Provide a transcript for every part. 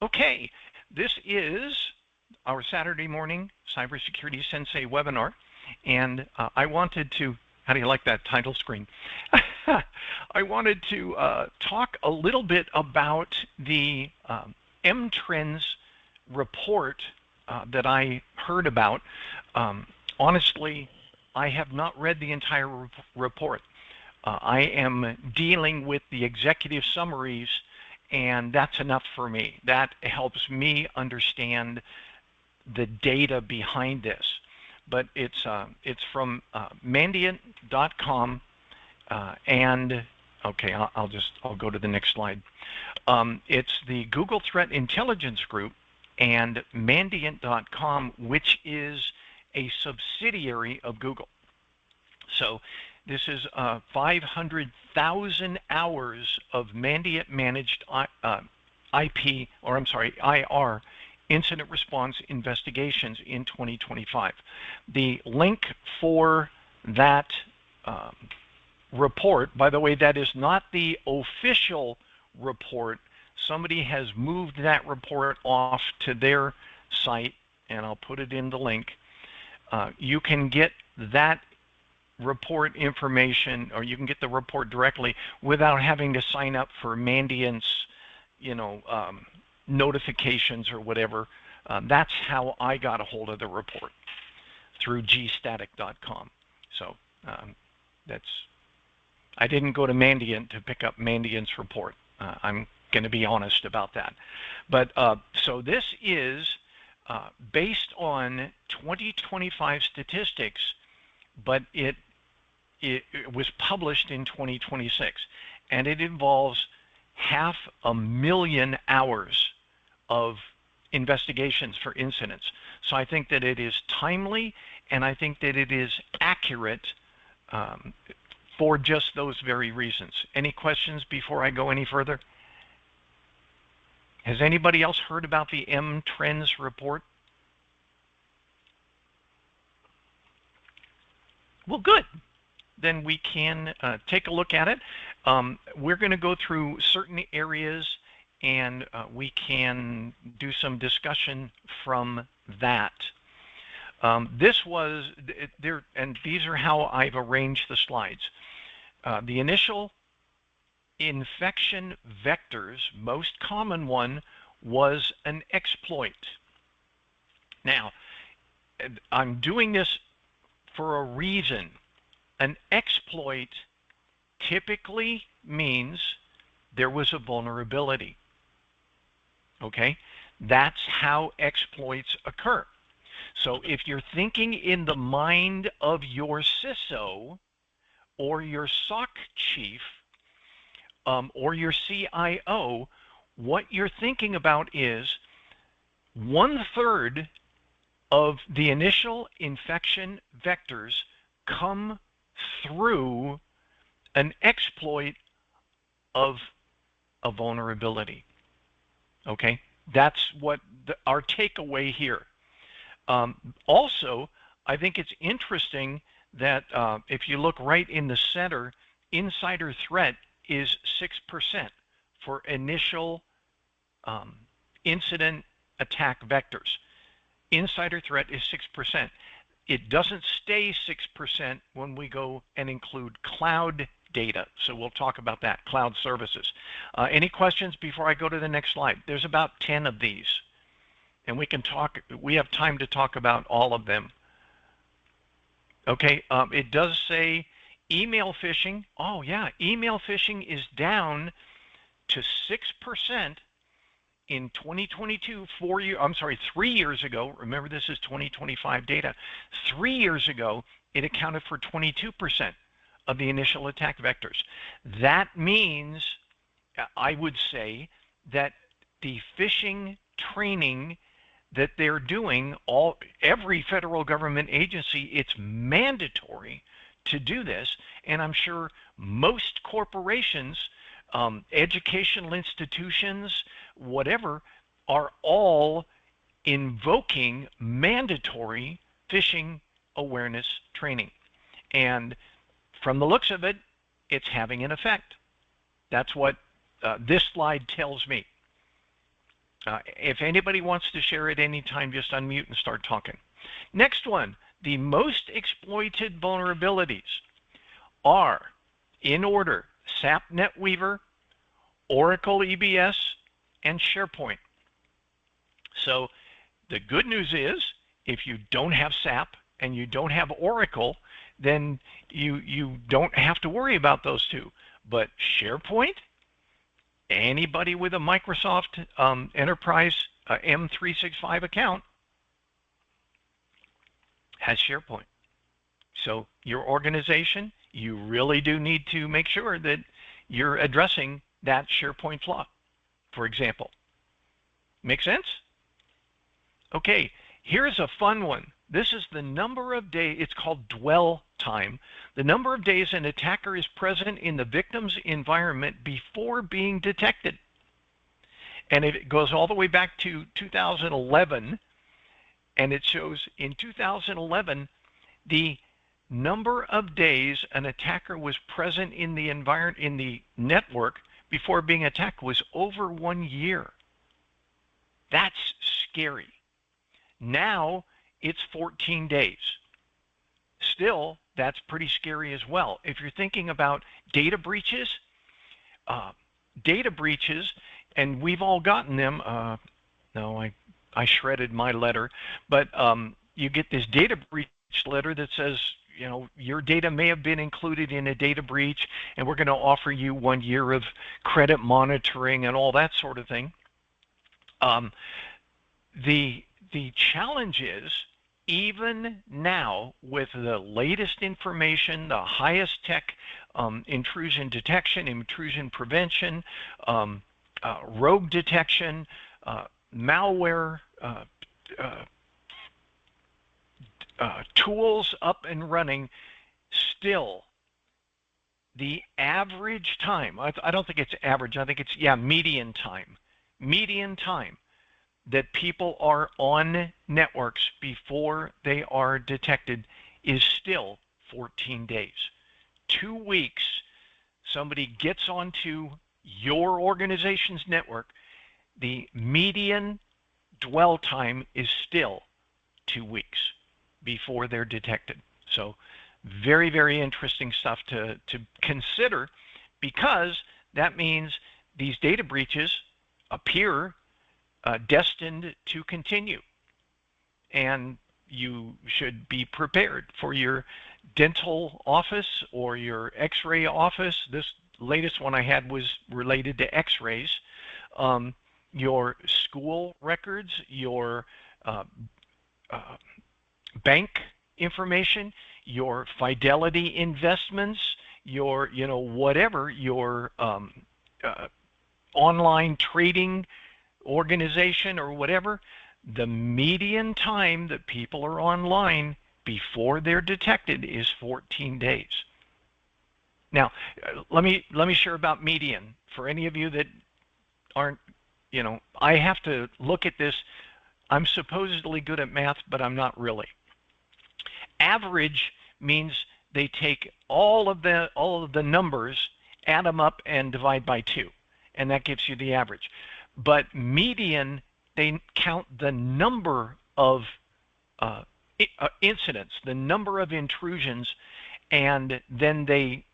Okay, this is our Saturday morning CyberSecurity Sensei webinar, and I wanted to, how do you like that title screen? I wanted to talk a little bit about the M-Trends report that I heard about. Honestly, I have not read the entire report. I am dealing with the executive summaries, and that's enough for me. That helps me understand the data behind this. But it's from Mandiant.com, and okay, I'll go to the next slide. It's the Google Threat Intelligence Group and Mandiant.com, which is a subsidiary of Google. So this is 500,000 hours of Mandiant managed IP, or I'm sorry, IR incident response investigations in 2025. The link for that report, by the way, that is not the official report. Somebody has moved that report off to their site, and I'll put it in the link. You can get that report information, or you can get the report directly without having to sign up for Mandiant's, notifications or whatever. That's how I got a hold of the report, through gstatic.com. So I didn't go to Mandiant to pick up Mandiant's report. I'm going to be honest about that. But so this is based on 2025 statistics, but it was published in 2026, and it involves 500,000 hours of investigations for incidents. So I think that it is timely, and I think that it is accurate for just those very reasons. Any questions before I go any further? Has anybody else heard about the M-Trends report? Well, good. Then we can take a look at it. We're going to go through certain areas, and we can do some discussion from that. This was there, and these are how I've arranged the slides. The initial infection vectors, most common one was an exploit. Now, I'm doing this for a reason. An exploit typically means there was a vulnerability. Okay? That's how exploits occur. So if you're thinking in the mind of your CISO or your SOC chief or your CIO, what you're thinking about is 1/3 of the initial infection vectors come through an exploit of a vulnerability. Okay, that's what our takeaway here. Also, I think it's interesting that if you look right in the center, insider threat is 6% for initial incident attack vectors. Insider threat is 6%. It doesn't stay 6% when we go and include cloud data. So we'll talk about that, cloud services. Any questions before I go to the next slide? There's about 10 of these, and we have time to talk about all of them. Okay, it does say email phishing. Oh yeah, email phishing is down to 6% in 2022, 3 years ago. Remember, this is 2025 data. 3 years ago, it accounted for 22% of the initial attack vectors. That means, I would say, that the phishing training that they're doing, every federal government agency, it's mandatory to do this, and I'm sure most corporations, educational institutions, whatever, are all invoking mandatory phishing awareness training. And from the looks of it, it's having an effect. That's what this slide tells me. If anybody wants to share at any time, just unmute and start talking. Next one, the most exploited vulnerabilities are, in order, SAP NetWeaver, Oracle EBS, and SharePoint. So the good news is, if you don't have SAP and you don't have Oracle, then you don't have to worry about those two. But SharePoint, anybody with a Microsoft Enterprise M365 account has SharePoint. So your organization, you really do need to make sure that you're addressing that SharePoint flaw, for example. Make sense? Okay, here's a fun one. This is the number of days, it's called dwell time. The number of days an attacker is present in the victim's environment before being detected. And it goes all the way back to 2011, and it shows in 2011, the number of days an attacker was present in the environment, in the network before being attacked was over 1 year. That's scary. Now it's 14 days. Still, that's pretty scary as well. If you're thinking about data breaches, and we've all gotten them. No, I shredded my letter, but you get this data breach letter that says, you know, your data may have been included in a data breach, and we're going to offer you 1 year of credit monitoring and all that sort of thing. The challenge is, even now, with the latest information, the highest tech intrusion detection, intrusion prevention, rogue detection, malware tools up and running, still the average time, I don't think it's average, I think it's, yeah, median time that people are on networks before they are detected is still 14 days. 2 weeks, somebody gets onto your organization's network, the median dwell time is still 2 weeks before they're detected. So very, very interesting stuff to consider, because that means these data breaches appear destined to continue, and you should be prepared for your dental office or your x-ray office. This latest one I had was related to x-rays. Your school records, your bank information, your Fidelity investments, your, you know, whatever, your online trading organization or whatever, the median time that people are online before they're detected is 14 days. Now, let me share about median. For any of you that aren't, you know, I have to look at this. I'm supposedly good at math, but I'm not really. Average means they take all of the numbers, add them up, and divide by 2, and that gives you the average. But median, they count the number of incidents, the number of intrusions, and then they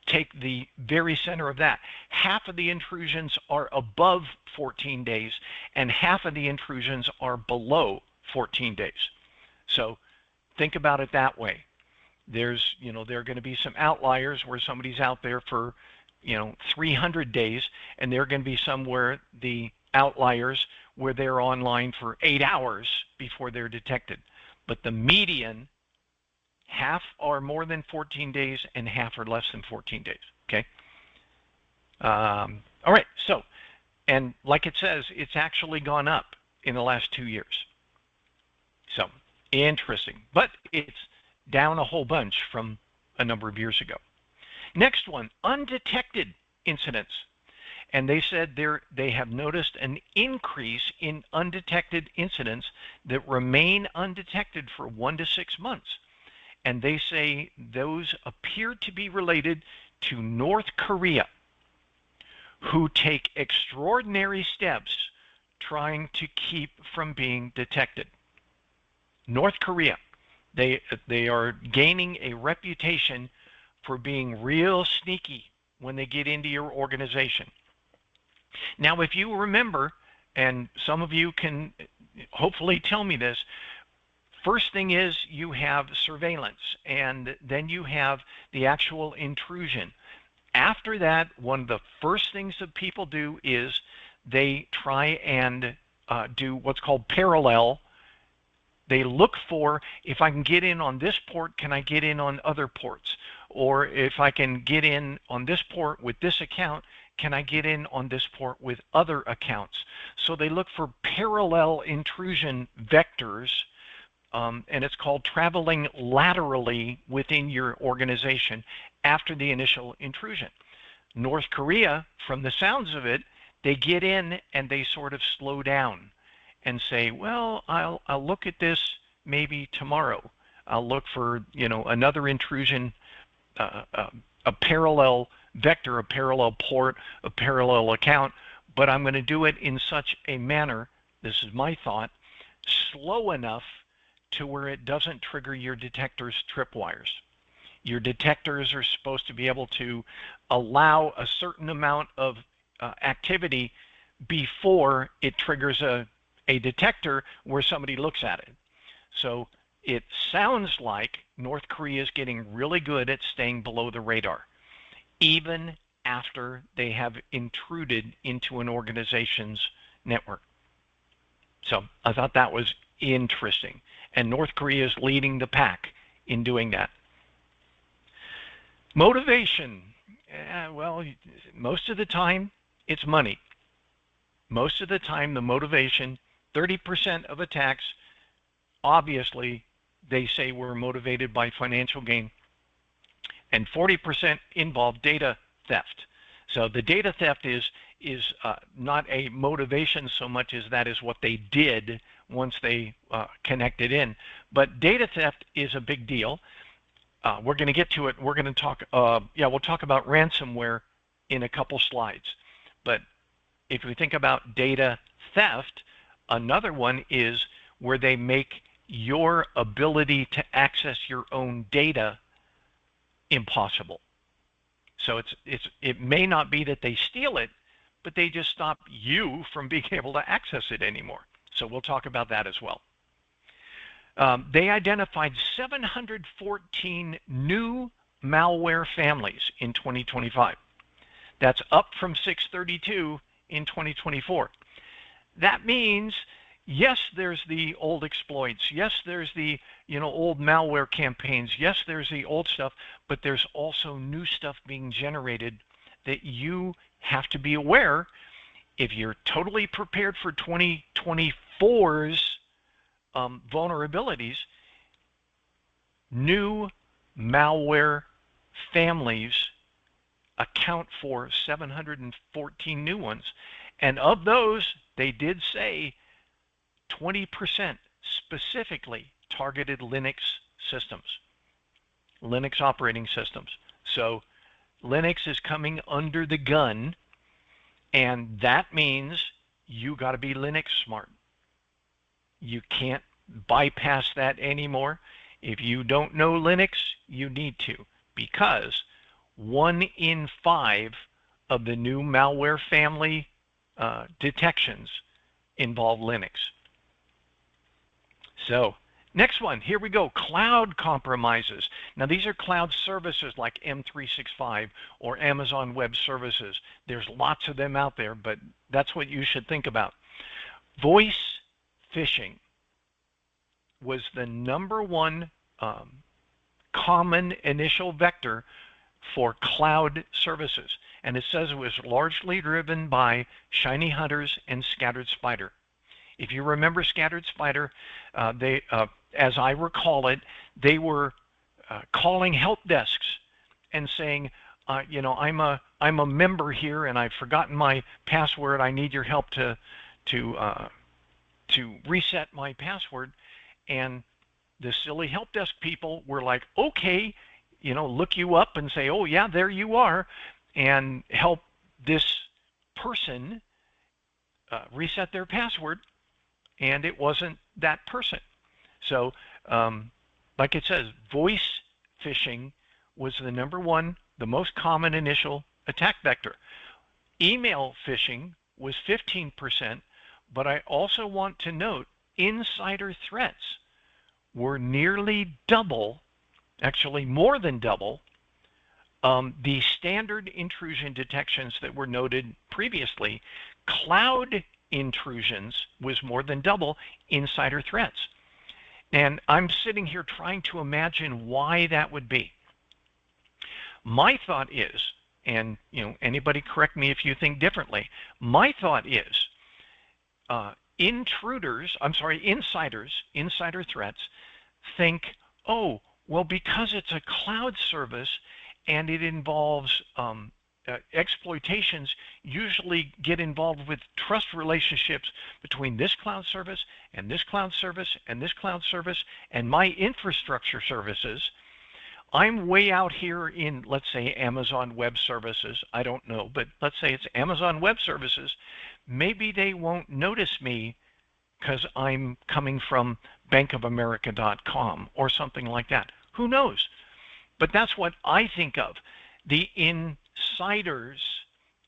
take the very center of that. Half of the intrusions are above 14 days, and half of the intrusions are below 14 days. So think about it that way. There's, you know, there are going to be some outliers where somebody's out there for, you know, 300 days, and there are going to be somewhere the outliers where they're online for 8 hours before they're detected. But the median, half are more than 14 days and half are less than 14 days. Okay. All right. So, and like it says, it's actually gone up in the last 2 years. So interesting, but it's down a whole bunch from a number of years ago. Next one, undetected incidents. And they said they have noticed an increase in undetected incidents that remain undetected for 1 to 6 months. And they say those appear to be related to North Korea, who take extraordinary steps trying to keep from being detected. North Korea, they are gaining a reputation for being real sneaky when they get into your organization. Now, if you remember, and some of you can hopefully tell me this, first thing is you have surveillance, and then you have the actual intrusion. After that, one of the first things that people do is they try and do what's called parallel. They look for, if I can get in on this port, can I get in on other ports? Or if I can get in on this port with this account, can I get in on this port with other accounts? So they look for parallel intrusion vectors, and it's called traveling laterally within your organization after the initial intrusion. North Korea, from the sounds of it, they get in and they sort of slow down and say, well, I'll look at this maybe tomorrow. I'll look for, another intrusion, a parallel vector, a parallel port, a parallel account, but I'm going to do it in such a manner, this is my thought, slow enough to where it doesn't trigger your detector's tripwires. Your detectors are supposed to be able to allow a certain amount of activity before it triggers a detector where somebody looks at it. So it sounds like North Korea is getting really good at staying below the radar, even after they have intruded into an organization's network. So I thought that was interesting. And North Korea is leading the pack in doing that. Motivation. Well, most of the time, it's money. Most of the time, the motivation, 30% of attacks, obviously, they say were motivated by financial gain. And 40% involve data theft. So the data theft is not a motivation so much as that is what they did once they connected in. But data theft is a big deal. We're going to get to it. We're going to talk, we'll talk about ransomware in a couple slides. But if we think about data theft, another one is where they make your ability to access your own data impossible. So it may not be that they steal it, but they just stop you from being able to access it anymore. So we'll talk about that as well. They identified 714 new malware families in 2025. That's up from 632 in 2024. That means, yes, there's the old exploits. Yes, there's the old malware campaigns. Yes, there's the old stuff, but there's also new stuff being generated that you have to be aware. If you're totally prepared for 2024's vulnerabilities, new malware families account for 714 new ones. And of those, they did say 20% specifically targeted Linux systems, Linux operating systems. So Linux is coming under the gun, and that means you got to be Linux smart. You can't bypass that anymore. If you don't know Linux, you need to, because 1 in 5 of the new malware family detections involve Linux. So next one, here we go, cloud compromises. Now these are cloud services like M365 or Amazon Web Services. There's lots of them out there, but that's what you should think about. Voice phishing was the #1 common initial vector for cloud services. And it says it was largely driven by shiny hunters and scattered spider. If you remember scattered spider, as I recall it, they were calling help desks and saying, I'm a member here and I've forgotten my password. I need your help to reset my password. And the silly help desk people were like, okay, look you up and say, oh yeah, there you are, and help this person reset their password, and it wasn't that person. So, like it says, voice phishing was the #1, the most common initial attack vector. Email phishing was 15%, but I also want to note insider threats were nearly double, actually more than double, the standard intrusion detections that were noted previously. Cloud intrusions was more than double insider threats. And I'm sitting here trying to imagine why that would be. My thought is, and anybody correct me if you think differently, my thought is insider threats think, oh, well, because it's a cloud service and it involves exploitations, usually get involved with trust relationships between this cloud service and this cloud service and this cloud service and my infrastructure services. I'm way out here in, let's say, Amazon Web Services. I don't know, but let's say it's Amazon Web Services. Maybe they won't notice me because I'm coming from bankofamerica.com or something like that. Who knows? But that's what I think of. The insiders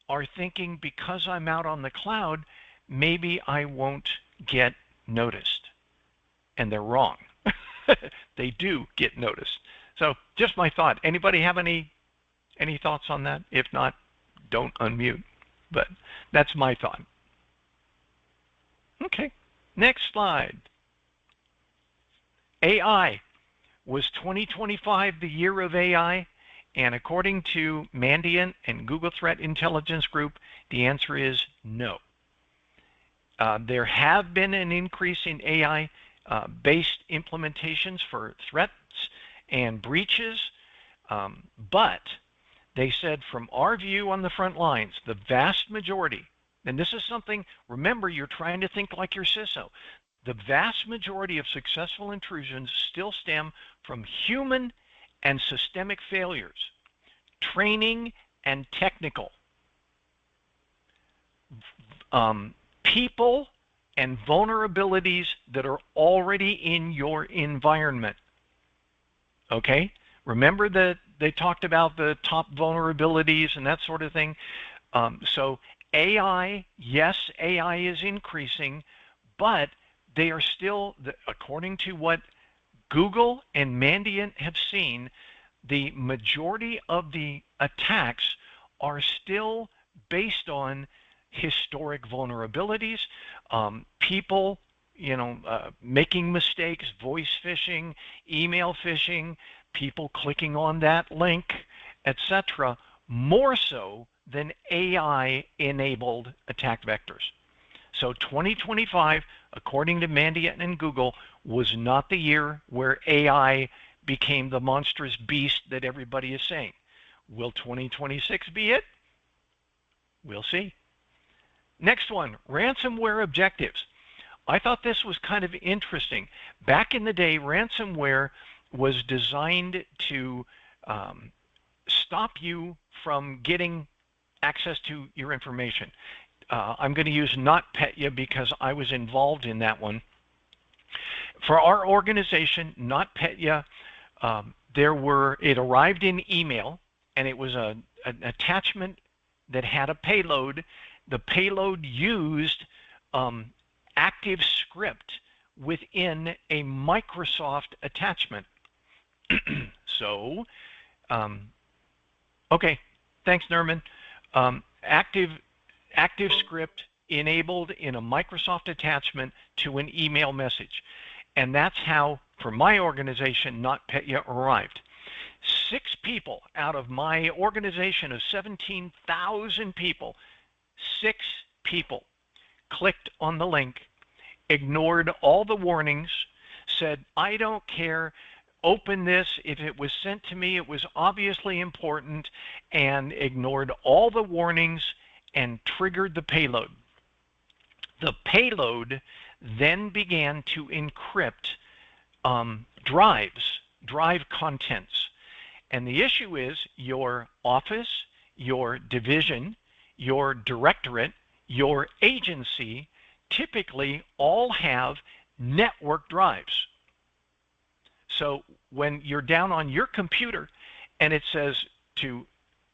are thinking, because I'm out on the cloud, maybe I won't get noticed. And they're wrong. They do get noticed. So just my thought. Anybody have any thoughts on that? If not, don't unmute. But that's my thought. Okay, next slide. AI. Was 2025 the year of AI? And according to Mandiant and Google Threat Intelligence Group, the answer is no. There have been an increase in AI-based implementations for threats and breaches, but they said, from our view on the front lines, the vast majority, and this is something, remember, you're trying to think like your CISO, the vast majority of successful intrusions still stem from human and systemic failures, training and technical, people and vulnerabilities that are already in your environment. Okay? Remember that they talked about the top vulnerabilities and that sort of thing. So AI, yes, AI is increasing, but they are still, according to what Google and Mandiant have seen, the majority of the attacks are still based on historic vulnerabilities, people, making mistakes, voice phishing, email phishing, people clicking on that link, etc., more so than AI-enabled attack vectors. So 2025, according to Mandiant and Google, was not the year where AI became the monstrous beast that everybody is saying. Will 2026 be it? We'll see. Next one, ransomware objectives. I thought this was kind of interesting. Back in the day, ransomware was designed to stop you from getting access to your information. I'm going to use NotPetya because I was involved in that one. For our organization, NotPetya, it arrived in email, and it was an attachment that had a payload. The payload used ActiveScript within a Microsoft attachment. So, okay, thanks, Nerman. ActiveScript enabled in a Microsoft attachment to an email message. And that's how, for my organization, NotPetya arrived. 6 people out of my organization of 17,000 people, 6 people clicked on the link, ignored all the warnings, said, I don't care, open this. If it was sent to me, it was obviously important, and ignored all the warnings and triggered the payload. The payload then began to encrypt drive contents. And the issue is your office, your division, your directorate, your agency typically all have network drives. So when you're down on your computer and it says to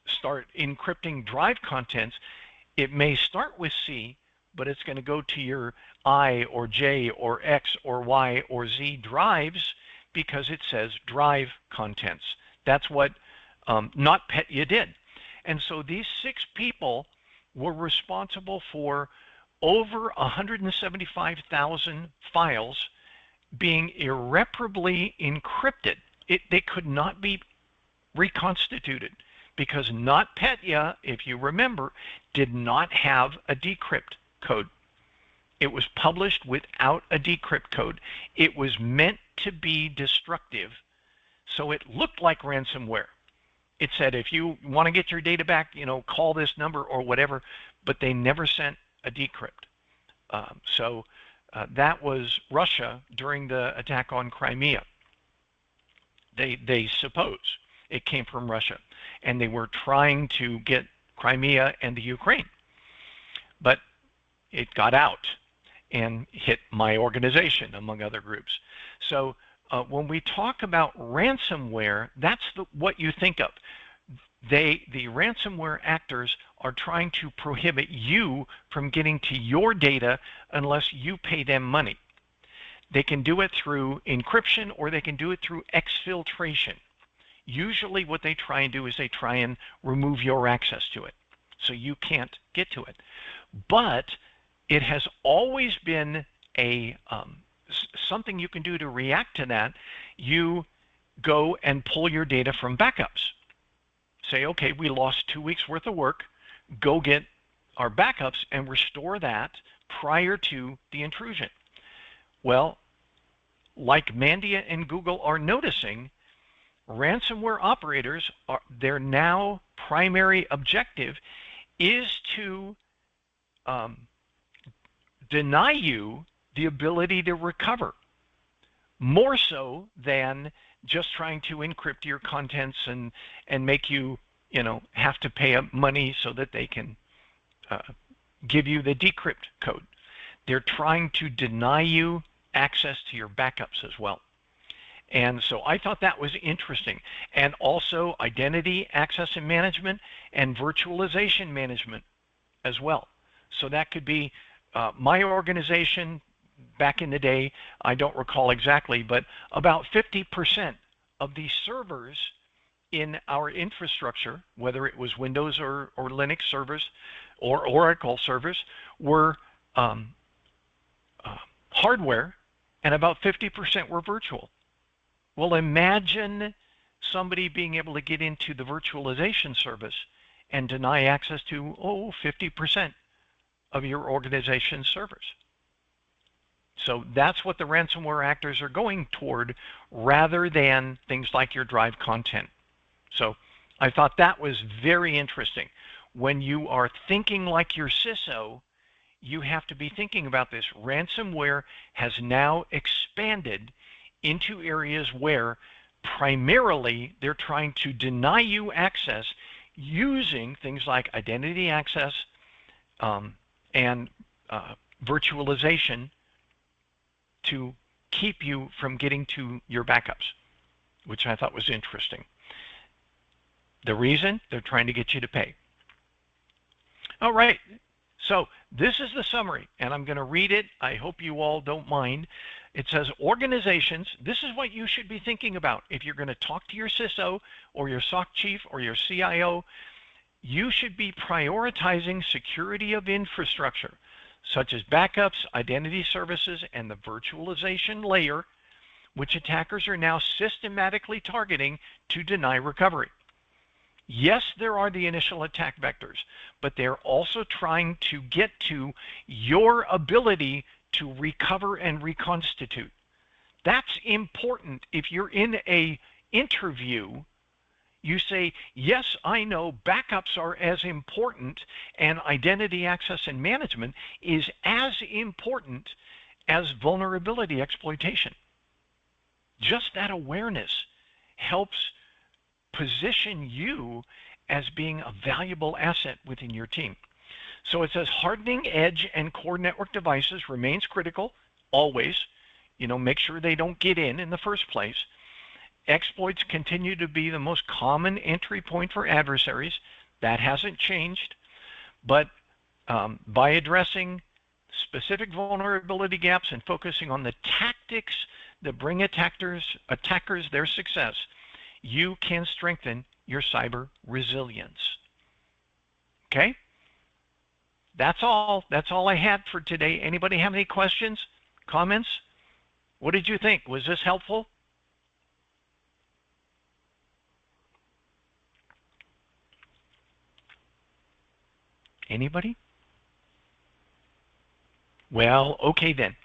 start encrypting drive contents, it may start with C, but it's going to go to your I or J or X or Y or Z drives because it says drive contents. That's what NotPetya did. And so these 6 people were responsible for over 175,000 files being irreparably encrypted. They could not be reconstituted because NotPetya, if you remember, did not have a decrypt code. It was published without a decrypt code. It was meant to be destructive, so it looked like ransomware. It said, if you want to get your data back, call this number or whatever, but they never sent a decrypt. So that was Russia during the attack on Crimea. They suppose it came from Russia, and they were trying to get Crimea and the Ukraine, but it got out and hit my organization, among other groups. So when we talk about ransomware, that's what you think of. The ransomware actors are trying to prohibit you from getting to your data unless you pay them money. They can do it through encryption or they can do it through exfiltration. Usually what they try and do is they try and remove your access to it, so you can't get to it. But it has always been a something you can do to react to that. You go and pull your data from backups. Say, okay, we lost 2 weeks worth of work. Go get our backups and restore that prior to the intrusion. Well, like Mandiant and Google are noticing, ransomware operators, their now primary objective is to deny you the ability to recover, more so than just trying to encrypt your contents and make you, have to pay money so that they can give you the decrypt code. They're trying to deny you access to your backups as well. And so I thought that was interesting. And also identity access and management and virtualization management as well. So that could be my organization back in the day, I don't recall exactly, but about 50% of the servers in our infrastructure, whether it was Windows or Linux servers or Oracle servers, were hardware, and about 50% were virtual. Well, imagine somebody being able to get into the virtualization service and deny access to 50% of your organization's servers. So that's what the ransomware actors are going toward, rather than things like your drive content. So I thought that was very interesting. When you are thinking like your CISO, you have to be thinking about this. Ransomware has now expanded into areas where primarily they're trying to deny you access using things like identity access and virtualization to keep you from getting to your backups, which I thought was interesting. The reason? They're trying to get you to pay. All right, so this is the summary, and I'm going to read it. I hope you all don't mind. It says, organizations, this is what you should be thinking about. If you're going to talk to your CISO or your SOC chief or your CIO, you should be prioritizing security of infrastructure, such as backups, identity services, and the virtualization layer, which attackers are now systematically targeting to deny recovery. Yes, there are the initial attack vectors, but they're also trying to get to your ability to recover and reconstitute. That's important. If you're in an interview, you say, yes, I know backups are as important, and identity access and management is as important as vulnerability exploitation. Just that awareness helps position you as being a valuable asset within your team. So it says hardening edge and core network devices remains critical, always. Make sure they don't get in the first place. Exploits continue to be the most common entry point for adversaries. That hasn't changed. But by addressing specific vulnerability gaps and focusing on the tactics that bring attackers their success, you can strengthen your cyber resilience. Okay? That's all. That's all I had for today. Anybody have any questions, comments? What did you think? Was this helpful? Anybody? Well, okay then.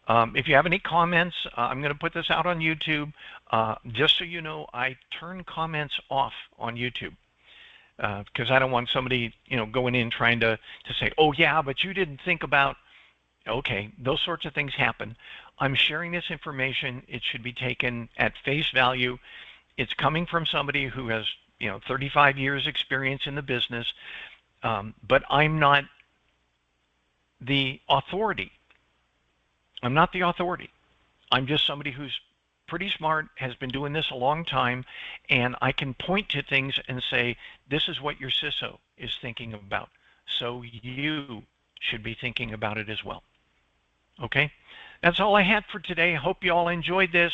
If you have any comments, I'm going to put this out on YouTube. Just so you know, I turn comments off on YouTube because I don't want somebody, going in trying to say, oh yeah, but you didn't think about. Okay, those sorts of things happen. I'm sharing this information. It should be taken at face value. It's coming from somebody who has, 35 years experience in the business, but I'm not the authority. I'm not the authority. I'm just somebody who's pretty smart, has been doing this a long time, and I can point to things and say, this is what your CISO is thinking about. So you should be thinking about it as well. Okay? That's all I had for today. I hope you all enjoyed this.